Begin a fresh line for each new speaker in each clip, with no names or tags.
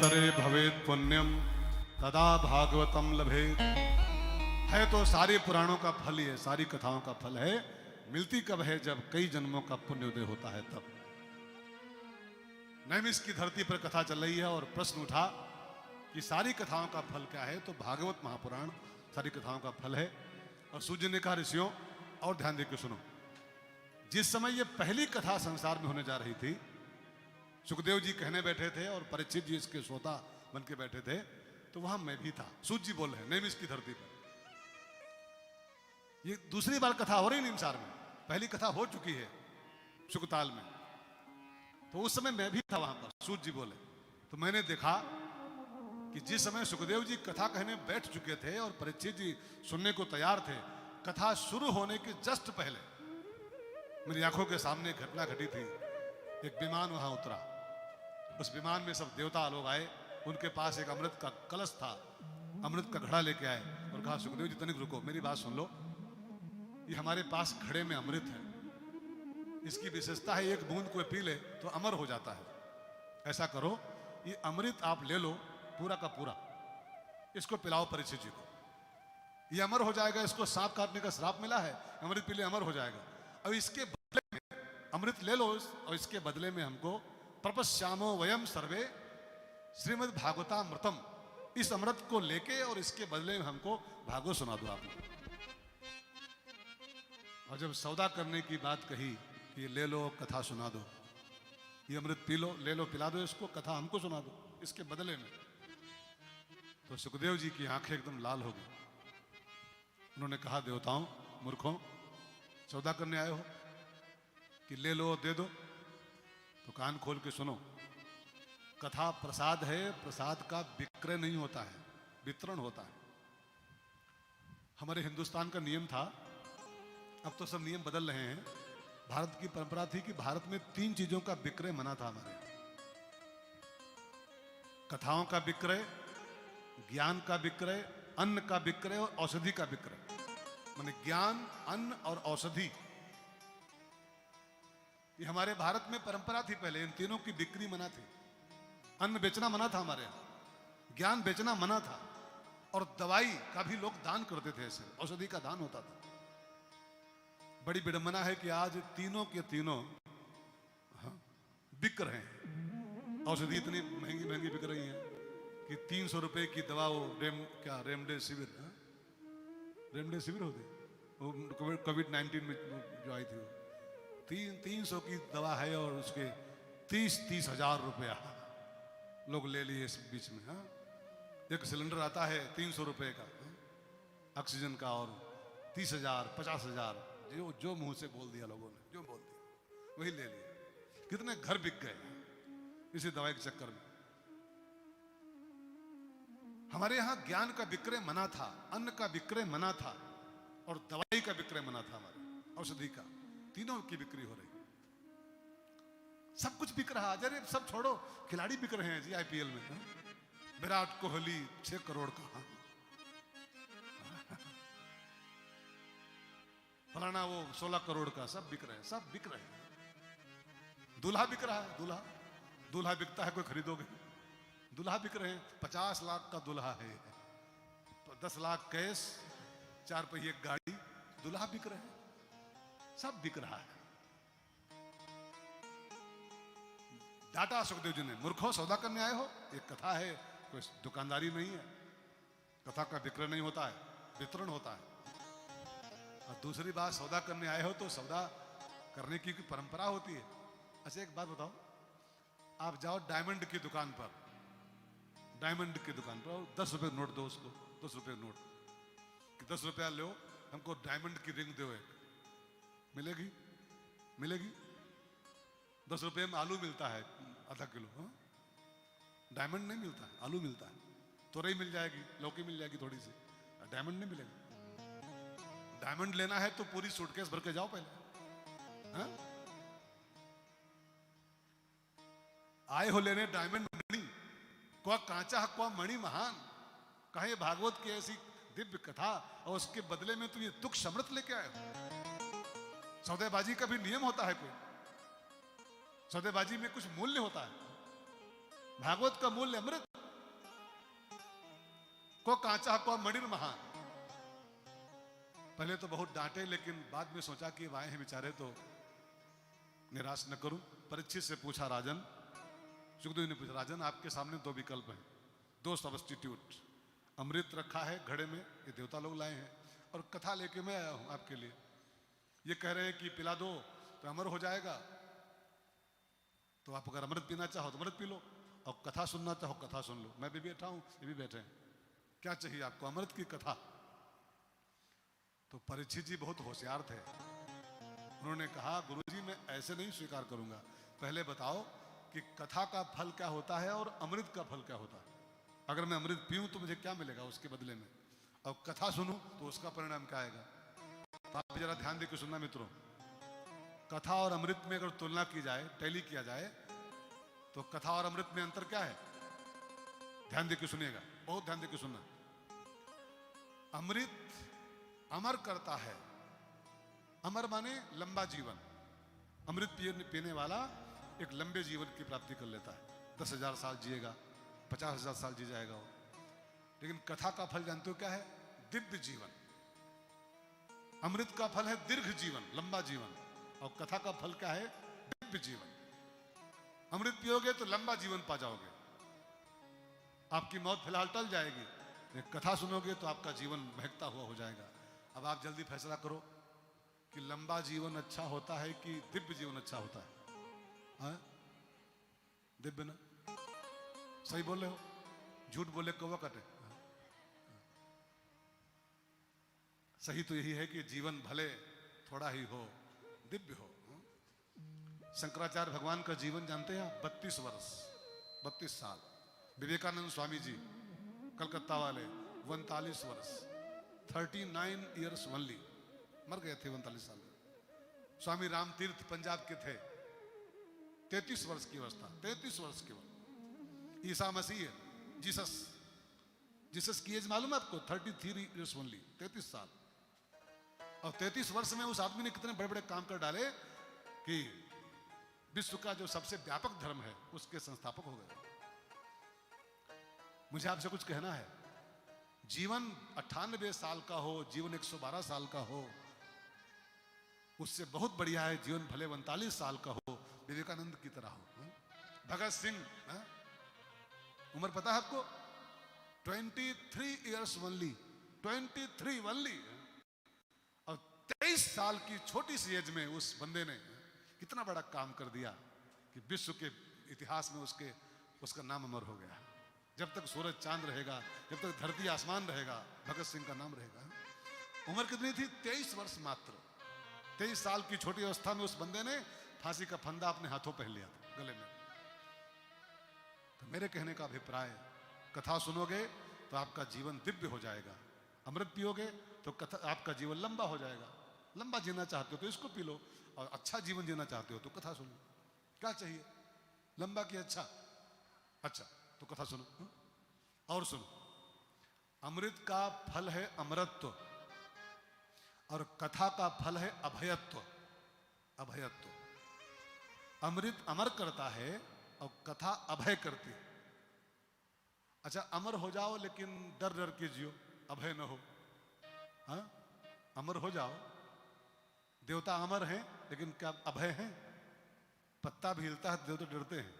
कालांतरे भवेत पुण्यम तदा भागवतम लभेत। है तो सारे पुराणों का फल ही है, सारी कथाओं का फल है। मिलती कब है? जब कई जन्मों का पुण्य उदय होता है तब। नैमिष की धरती पर कथा चल रही है और प्रश्न उठा कि सारी कथाओं का फल क्या है? तो भागवत महापुराण सारी कथाओं का फल है। और सूर्य ने कहा, ऋषियों और ध्यान देकर सुनो। जिस समय ये पहली कथा संसार में होने जा रही थी, सुखदेव जी कहने बैठे थे और परीक्षित जी इसके श्रोता बन के बैठे थे, तो वहां मैं भी था। सूर्य जी बोल रहे हैं नैमिष की धरती पर। ये दूसरी बार कथा हो रही निमसार में, पहली कथा हो चुकी है शुकताल में। तो उस समय मैं भी था वहां पर। सूर्य जी बोले तो मैंने देखा कि जिस समय सुखदेव जी कथा कहने बैठ चुके थे और परीक्षित जी सुनने को तैयार थे, कथा शुरू होने के जस्ट पहले मेरी आंखों के सामने एक घटना घटी थी। एक विमान वहां उतरा, उस विमान में सब देवता लोग आए, उनके पास एक अमृत का कलश था, अमृत का घड़ा लेके आए और कहा, सुखदेव जी तनिक रुको, मेरी बात सुन लो। ये हमारे पास घड़े में अमृत है, इसकी विशेषता है एक बूंद कोई पी ले तो अमर हो जाता है। ऐसा करो, ये अमृत आप ले लो पूरा का पूरा, इसको पिलाओ परीक्षित जी को, ये अमर हो जाएगा। इसको सांप काटने का श्राप मिला है, अमृत पी ले अमर हो जाएगा। अब इसके बदले में अमृत ले लो और इसके बदले में हमको प्रपश्यामो वयम सर्वे श्रीमद् भागवतामृतम, इस अमृत को लेके और इसके बदले में हमको भागवत सुना दो आप। और जब सौदा करने की बात कही कि ले लो कथा सुना दो, ये अमृत पी लो, ले लो पिला दो इसको, कथा हमको सुना दो इसके बदले में, तो सुखदेव जी की आंखें एकदम लाल हो गई। उन्होंने कहा, देवताओं मूर्खों, सौदा करने आए हो कि ले लो दे दो? तो कान खोल के सुनो, कथा प्रसाद है, प्रसाद का विक्रय नहीं होता है, वितरण होता है। हमारे हिंदुस्तान का नियम था, अब तो सब नियम बदल रहे हैं। भारत की परंपरा थी कि भारत में 3 चीजों का विक्रय मना था हमारे। कथाओं का विक्रय, ज्ञान का विक्रय, अन्न का विक्रय और औषधि का विक्रय। माने ज्ञान, अन्न और औषधि, ये हमारे भारत में परंपरा थी पहले। इन तीनों की बिक्री मना थी। अन्न बेचना मना था हमारे यहाँ, ज्ञान बेचना मना था, और दवाई का भी लोग दान करते थे, ऐसे औषधि का दान होता था। बड़ी विडंबना है कि आज तीनों के तीनों बिक रहे हैं। औषधि इतनी महंगी महंगी बिक रही है कि 300 रुपए की दवा, वो रेमडेसिविर होती, वो कोविड-19 में जो आई थी, वो 300 की दवा है और उसके 30 हजार रुपया लोग ले लिए इस बीच में। हाँ, एक सिलेंडर आता है 300 रुपए का ऑक्सीजन का, और 30,000 50,000 जो मुंह से बोल दिया लोगों ने, जो बोल दिया वही ले लिया। कितने घर बिक गए इसी दवाई के चक्कर में। हमारे यहां ज्ञान का विक्रय मना था, अन्न का विक्रय मना था, और दवाई का विक्रय मना था। हमारे औषधि का, तीनों की बिक्री हो रही, सब कुछ बिक रहा। अरे सब छोड़ो, खिलाड़ी बिक रहे हैं जी आईपीएल में। विराट कोहली 6 करोड़ का, फलाना वो 16 करोड़ का, सब बिक रहे हैं, सब बिक रहे हैं। दूल्हा बिक रहा है, दूल्हा बिकता है, कोई खरीदोगे? दूल्हा बिक रहे हैं, 50 लाख का दूल्हा है, 10 लाख कैश, 4 पहिए गाड़ी, दूल्हा बिक रहे हैं, सब बिक रहा है। डाटा सुखदेव जी ने, मूर्खों सौदा करने आए हो? एक कथा है, कोई दुकानदारी नहीं है। कथा का विक्रय नहीं होता है, वितरण होता है। और दूसरी बात, सौदा करने आए हो तो सौदा करने की परंपरा होती है। अच्छा एक बात बताओ, आप जाओ डायमंड की दुकान पर, डायमंड की दुकान पर, और 10 रुपए नोट दो उसको, 10 रुपए नोट कि 10 रुपया लो, हमको डायमंड की रिंग दो एक, मिलेगी? मिलेगी? 10 रुपये में आलू मिलता है आधा किलो। हाँ, डायमंड नहीं मिलता है, आलू मिलता है। तोरई मिल जाएगी, लौकी मिल जाएगी थोड़ी सी, डायमंड नहीं मिलेगा। डायमंड लेना है तो पूरी सूटकेस भर के जाओ पहले। हाँ? आए हो लेने डायमंड मणि, को कांचा को मणि महान, कहे भागवत की ऐसी दिव्य कथा, और उसके बदले में तुम ये तुक्ष अमृत लेके आए हो। सौदेबाजी का भी नियम होता है कोई, सौदेबाजी में कुछ मूल्य होता है। भागवत का मूल्य अमृत, को कांचा को मणिर महान। पहले तो बहुत डांटे, लेकिन बाद में सोचा कि वाए हैं बेचारे तो निराश न करूं। परीक्षित से पूछा राजन, सुखदेव ने पूछा राजन आपके सामने दो विकल्प हैं, दो सब्स्टिट्यूट। अमृत रखा है घड़े में, ये देवता लोग लाए हैं, और कथा लेके मैं आया हूं आपके लिए। ये कह रहे हैं कि पिला दो तो अमर हो जाएगा, तो आप अगर अमृत पीना चाहो तो अमृत पी लो, और कथा सुनना चाहो कथा सुन लो। मैं भी बैठा हूं, ये भी बैठे हैं, क्या चाहिए आपको, अमृत की कथा? तो परीक्षित जी बहुत होशियार थे, उन्होंने कहा गुरुजी मैं ऐसे नहीं स्वीकार करूंगा, पहले बताओ कि कथा का फल क्या होता है और अमृत का फल क्या होता है। अगर मैं अमृत पीऊं तो मुझे क्या मिलेगा उसके बदले में, और कथा सुनूं तो उसका परिणाम क्या आएगा। तो आप जरा ध्यान देकर सुनना मित्रों, कथा और अमृत में अगर तुलना की जाए, टैली किया जाए, तो कथा और अमृत में अंतर क्या है? ध्यान देकर सुनिएगा, बहुत ध्यान देकर सुनना। अमृत अमर करता है, अमर माने लंबा जीवन। अमृत पीने वाला एक लंबे जीवन की प्राप्ति कर लेता है, 10,000 साल जिएगा, 50,000 साल जी जाएगा वो। लेकिन कथा का फल जानते हो क्या है? दिव्य जीवन। अमृत का फल है दीर्घ जीवन, लंबा जीवन, और कथा का फल क्या है? दिव्य जीवन। अमृत पियोगे तो लंबा जीवन पा जाओगे, आपकी मौत फिलहाल टल जाएगी। कथा सुनोगे तो आपका जीवन महकता हुआ हो जाएगा। अब आप जल्दी फैसला करो कि लंबा जीवन अच्छा होता है कि दिव्य जीवन अच्छा होता है? हाँ? दिव्य ना? सही बोले हो, झूठ बोले कौवा कटे। सही तो यही है कि जीवन भले थोड़ा ही हो, दिव्य हो। शंकराचार्य भगवान का जीवन जानते हैं? 32 वर्ष, 32 साल। विवेकानंद स्वामी जी कलकत्ता वाले 39 वर्ष, 39 ईयर्स ओनली, मर गए थे 39 साल में। स्वामी राम तीर्थ पंजाब के थे, 33 वर्ष की अवस्था, 33 वर्ष केवल। ईसा मसीह, जीसस की एज मालूम है आपको? 33 ईयर्स ओनली, 33 साल। और 33 वर्ष में उस आदमी ने कितने बड़े बड़े काम कर डाले कि विश्व का जो सबसे व्यापक धर्म है उसके संस्थापक हो गए। मुझे आपसे कुछ कहना है, जीवन 98 साल का हो, जीवन 112 साल का हो, उससे बहुत बढ़िया है जीवन भले 39 साल का हो, विवेकानंद की तरह हो। भगत सिंह, उम्र पता है आपको? 23 ईयर्स ओनली, 23 ओनली। और 23 साल की छोटी सी एज में उस बंदे ने कितना बड़ा काम कर दिया कि विश्व के इतिहास में उसका नाम अमर हो गया। जब तक सूरज चांद रहेगा, जब तक धरती आसमान रहेगा, भगत सिंह का नाम रहेगा। उम्र कितनी थी? 23 वर्ष मात्र। 23 साल की छोटी अवस्था में उस बंदे ने फांसी का फंदा अपने हाथों पहन लिया था गले में। तो मेरे कहने का अभिप्राय, कथा सुनोगे तो आपका जीवन दिव्य हो जाएगा, अमृत पियोगे तो आपका जीवन लंबा हो जाएगा। लंबा जीना चाहते हो तो इसको पी लो, और अच्छा जीवन जीना चाहते हो तो कथा सुनो। क्या चाहिए, लंबा कि अच्छा? अच्छा, तो कथा सुनो। और सुनो, अमृत का फल है अमरत्व, और कथा का फल है अभयत्व। अभयत्व, अमृत अमर करता है और कथा अभय करती है। अच्छा, अमर हो जाओ लेकिन डर डर के जियो, अभय न हो। हाँ, अमर हो जाओ, देवता अमर हैं लेकिन क्या अभय हैं? पत्ता भी हिलता है, देवता डरते हैं।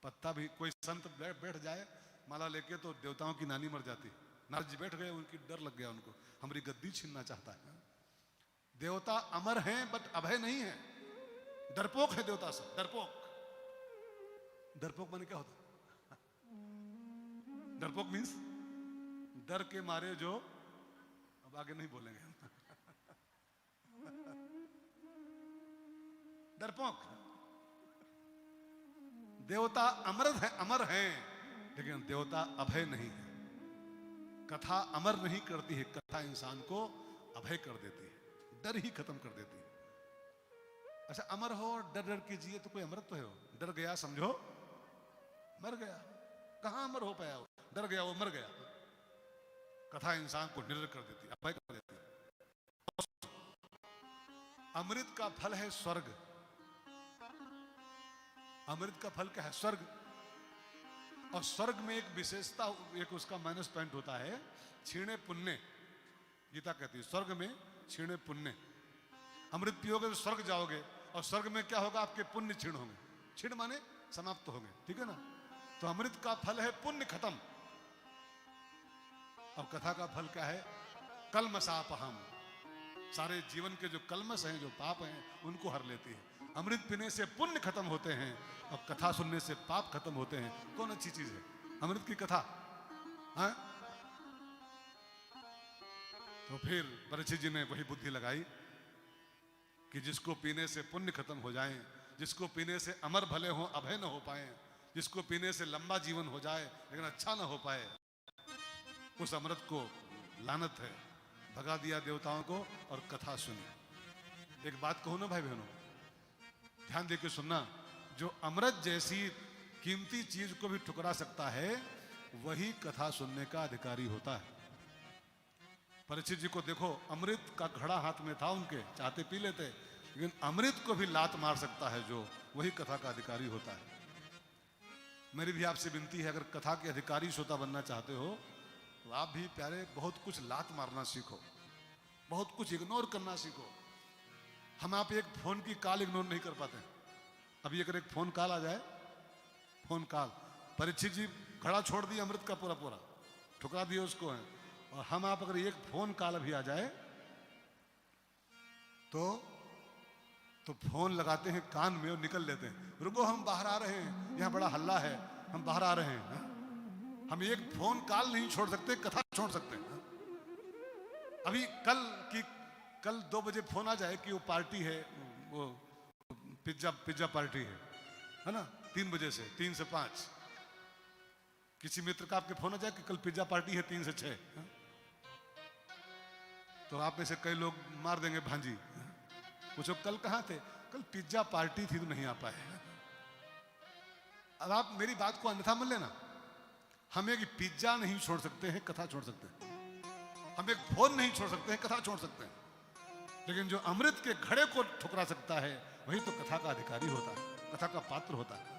पत्ता भी, कोई संत बैठ जाए माला लेके तो देवताओं की नानी मर जाती। नारद जी बैठ गए, उनकी डर लग गया उनको, हमारी गद्दी छीनना चाहता है। देवता अमर हैं बट अभय नहीं है, डरपोक है देवता से। डरपोक, डरपोक माने क्या होता? डरपोक मीन्स डर के मारे जो, अब आगे नहीं बोलेंगे। डरपोक। देवता अमर है लेकिन देवता अभय नहीं है। कथा अमर नहीं करती है, कथा इंसान को अभय कर देती है, डर ही खत्म कर देती है। अच्छा, अमर हो और डर डर के जिए तो कोई अमृत तो है? हो डर गया समझो मर गया, कहां अमर हो पाया? डर गया वो मर गया। कथा इंसान को निर्भर कर देती है, अभय कर देती है। अमृत का फल है स्वर्ग। अमृत का फल क्या है? स्वर्ग। और स्वर्ग में एक विशेषता, एक उसका माइनस पॉइंट होता है, छीणे पुण्य। गीता कहती है स्वर्ग में छीणे पुण्य। अमृत पियोगे तो स्वर्ग जाओगे, और स्वर्ग में क्या होगा, आपके पुण्य क्षीण होंगे। क्षीण माने समाप्त होंगे, ठीक है ना। तो अमृत का फल है पुण्य खत्म, और कथा का फल क्या है, कलमशापहम। सारे जीवन के जो कलमश हैं, जो पाप हैं, उनको हर लेती है। अमृत पीने से पुण्य खत्म होते हैं, और कथा सुनने से पाप खत्म होते हैं। कौन अच्छी चीज है, अमृत की कथा, हाँ? तो फिर परीक्षित जी ने वही बुद्धि लगाई कि जिसको पीने से पुण्य खत्म हो जाए, जिसको पीने से अमर भले हो अभय न हो पाए, जिसको पीने से लंबा जीवन हो जाए लेकिन अच्छा ना हो पाए, उस अमृत को लानत है। भगा दिया देवताओं को और कथा सुनी। एक बात कहूं ना भाई बहनों, ध्यान देकर सुनना, जो अमृत जैसी कीमती चीज को भी ठुकरा सकता है, वही कथा सुनने का अधिकारी होता है। परीक्षित जी को देखो, अमृत का घड़ा हाथ में था उनके, चाहते पी लेते, लेकिन अमृत को भी लात मार सकता है जो, वही कथा का अधिकारी होता है। मेरी भी आपसे विनती है, अगर कथा के अधिकारी श्रोता बनना चाहते हो तो आप भी प्यारे बहुत कुछ लात मारना सीखो, बहुत कुछ इग्नोर करना सीखो। हम आप एक फोन की कॉल इग्नोर नहीं कर पाते। अभी अगर एक फोन कॉल आ जाए, फोन कॉल, परीक्षित जी घड़ा छोड़ दिए अमृत का पूरा पूरा, ठुकरा दिए उसको है, और हम आप अगर एक फोन कॉल अभी आ जाए तो फोन लगाते हैं कान में और निकल लेते हैं, रुको हम बाहर आ रहे हैं, यहाँ बड़ा हल्ला है, हम बाहर आ रहे हैं। हम एक फोन कॉल नहीं छोड़ सकते, कथा छोड़ सकते हैं। अभी कल 2 बजे फोन आ जाए कि वो पार्टी है, वो पिज्जा पार्टी है ना, 3 बजे से 3 से 5, किसी मित्र का आपके फोन आ जाए कि कल पिज्जा पार्टी है 3 से 6, तो आप में से कई लोग मार देंगे भांजी, पूछो कल कहाँ थे, कल पिज्जा पार्टी थी तो नहीं आ पाए। अब आप मेरी बात को अन्यथा मान लेना, हम एक पिज्जा नहीं छोड़ सकते हैं, कथा छोड़ सकते हैं। हम एक फोन नहीं छोड़ सकते हैं, कथा छोड़ सकते हैं। लेकिन जो अमृत के घड़े को ठुकरा सकता है, वही तो कथा का अधिकारी होता है, कथा का पात्र होता है।